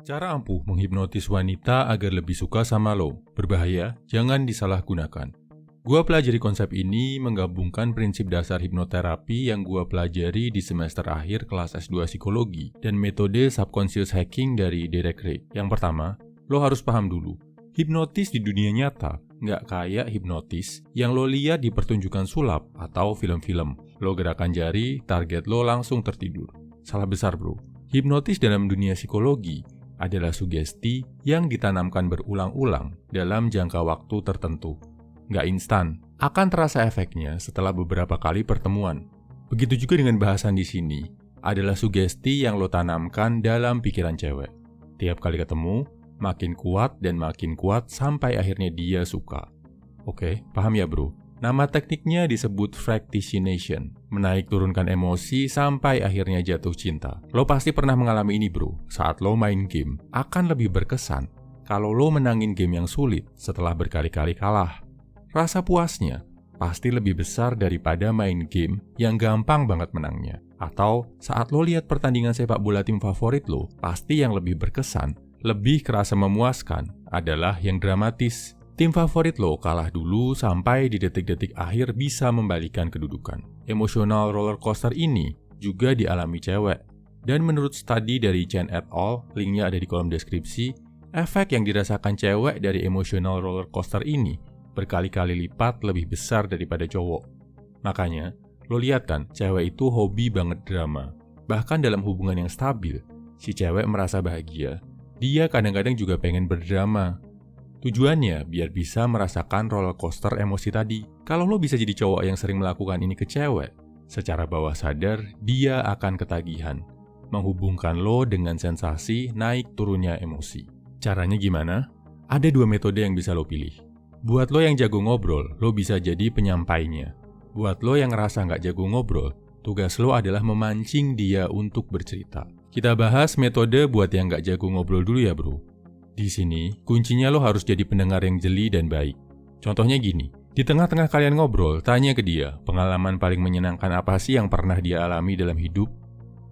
Cara ampuh menghipnotis wanita agar lebih suka sama lo. Berbahaya, jangan disalahgunakan. Gua pelajari konsep ini menggabungkan prinsip dasar hipnoterapi yang gua pelajari di semester akhir kelas S2 psikologi dan metode subconscious hacking dari Derek Ray. Yang pertama, lo harus paham dulu. Hipnotis di dunia nyata nggak kayak hipnotis yang lo lihat di pertunjukan sulap atau film-film. Lo gerakan jari, target lo langsung tertidur. Salah besar bro. Hipnotis dalam dunia psikologi adalah sugesti yang ditanamkan berulang-ulang dalam jangka waktu tertentu. Nggak instan, akan terasa efeknya setelah beberapa kali pertemuan. Begitu juga dengan bahasan di sini, adalah sugesti yang lo tanamkan dalam pikiran cewek. Tiap kali ketemu, makin kuat sampai akhirnya dia suka. Oke, paham ya bro? Nama tekniknya disebut fractionation, menaik turunkan emosi sampai akhirnya jatuh cinta. Lo pasti pernah mengalami ini bro, saat lo main game. Akan lebih berkesan kalau lo menangin game yang sulit setelah berkali-kali kalah. Rasa puasnya pasti lebih besar daripada main game yang gampang banget menangnya. Atau saat lo lihat pertandingan sepak bola tim favorit lo, pasti yang lebih berkesan, lebih kerasa memuaskan adalah yang dramatis. Tim favorit lo kalah dulu sampai di detik-detik akhir bisa membalikan kedudukan. Emosional roller coaster ini juga dialami cewek. Dan menurut studi dari Chen et al., linknya ada di kolom deskripsi, efek yang dirasakan cewek dari emosional roller coaster ini berkali-kali lipat lebih besar daripada cowok. Makanya, lo lihat kan, cewek itu hobi banget drama. Bahkan dalam hubungan yang stabil, si cewek merasa bahagia. Dia kadang-kadang juga pengen berdrama. Tujuannya biar bisa merasakan roller coaster emosi tadi. Kalau lo bisa jadi cowok yang sering melakukan ini ke cewek, secara bawah sadar dia akan ketagihan, menghubungkan lo dengan sensasi naik turunnya emosi. Caranya gimana? Ada 2 metode yang bisa lo pilih. Buat lo yang jago ngobrol, lo bisa jadi penyampainya. Buat lo yang ngerasa nggak jago ngobrol, tugas lo adalah memancing dia untuk bercerita. Kita bahas metode buat yang nggak jago ngobrol dulu ya bro. Di sini, kuncinya lo harus jadi pendengar yang jeli dan baik. Contohnya gini, di tengah-tengah kalian ngobrol, tanya ke dia, pengalaman paling menyenangkan apa sih yang pernah dia alami dalam hidup?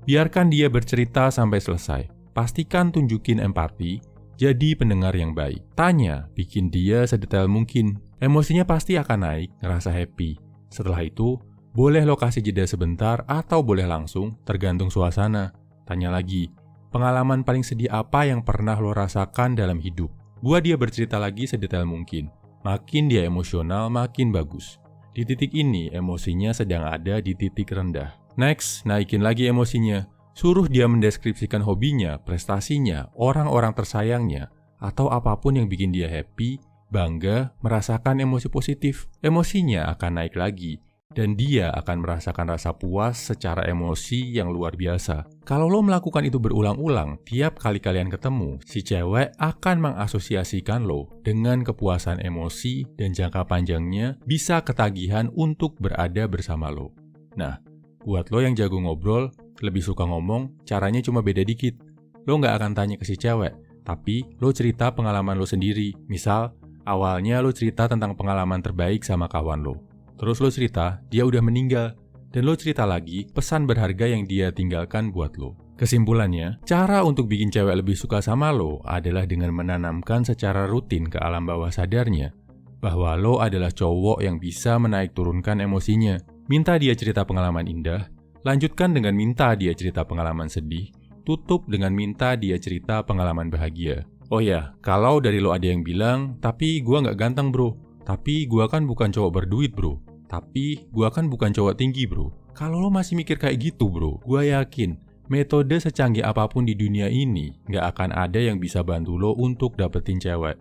Biarkan dia bercerita sampai selesai. Pastikan tunjukin empati, jadi pendengar yang baik. Tanya, bikin dia sedetail mungkin. Emosinya pasti akan naik, ngerasa happy. Setelah itu, boleh lo kasih jeda sebentar atau boleh langsung, tergantung suasana. Tanya lagi, pengalaman paling sedih apa yang pernah lo rasakan dalam hidup? Buat dia bercerita lagi sedetail mungkin. Makin dia emosional, makin bagus. Di titik ini, emosinya sedang ada di titik rendah. Next, naikin lagi emosinya. Suruh dia mendeskripsikan hobinya, prestasinya, orang-orang tersayangnya, atau apapun yang bikin dia happy, bangga, merasakan emosi positif. Emosinya akan naik lagi. Dan dia akan merasakan rasa puas secara emosi yang luar biasa. Kalau lo melakukan itu berulang-ulang, tiap kali kalian ketemu, si cewek akan mengasosiasikan lo dengan kepuasan emosi dan jangka panjangnya bisa ketagihan untuk berada bersama lo. Nah, buat lo yang jago ngobrol, lebih suka ngomong, caranya cuma beda dikit. Lo nggak akan tanya ke si cewek, tapi lo cerita pengalaman lo sendiri. Misal, awalnya lo cerita tentang pengalaman terbaik sama kawan lo. Terus lo cerita, dia udah meninggal. Dan lo cerita lagi pesan berharga yang dia tinggalkan buat lo. Kesimpulannya, cara untuk bikin cewek lebih suka sama lo adalah dengan menanamkan secara rutin ke alam bawah sadarnya bahwa lo adalah cowok yang bisa menaik turunkan emosinya. Minta dia cerita pengalaman indah, lanjutkan dengan minta dia cerita pengalaman sedih, tutup dengan minta dia cerita pengalaman bahagia. Oh ya, kalau dari lo ada yang bilang, tapi gua nggak ganteng bro. Tapi gua kan bukan cowok berduit bro. Tapi gua kan bukan cowok tinggi bro. Kalau lo masih mikir kayak gitu bro, gua yakin metode secanggih apapun di dunia ini nggak akan ada yang bisa bantu lo untuk dapetin cewek.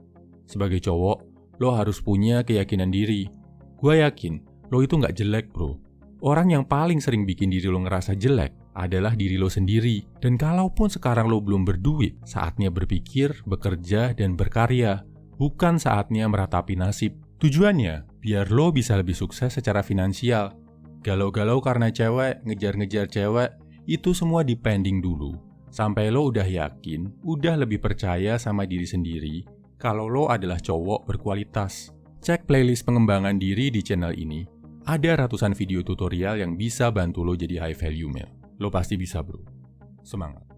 Sebagai cowok, lo harus punya keyakinan diri. Gua yakin lo itu nggak jelek bro. Orang yang paling sering bikin diri lo ngerasa jelek adalah diri lo sendiri. Dan kalaupun sekarang lo belum berduit, saatnya berpikir, bekerja, dan berkarya. Bukan saatnya meratapi nasib. Tujuannya, biar lo bisa lebih sukses secara finansial. Galau-galau karena cewek, ngejar-ngejar cewek, itu semua dipending dulu. Sampai lo udah yakin, udah lebih percaya sama diri sendiri, kalau lo adalah cowok berkualitas. Cek playlist pengembangan diri di channel ini. Ada ratusan video tutorial yang bisa bantu lo jadi high value male. Lo pasti bisa bro. Semangat!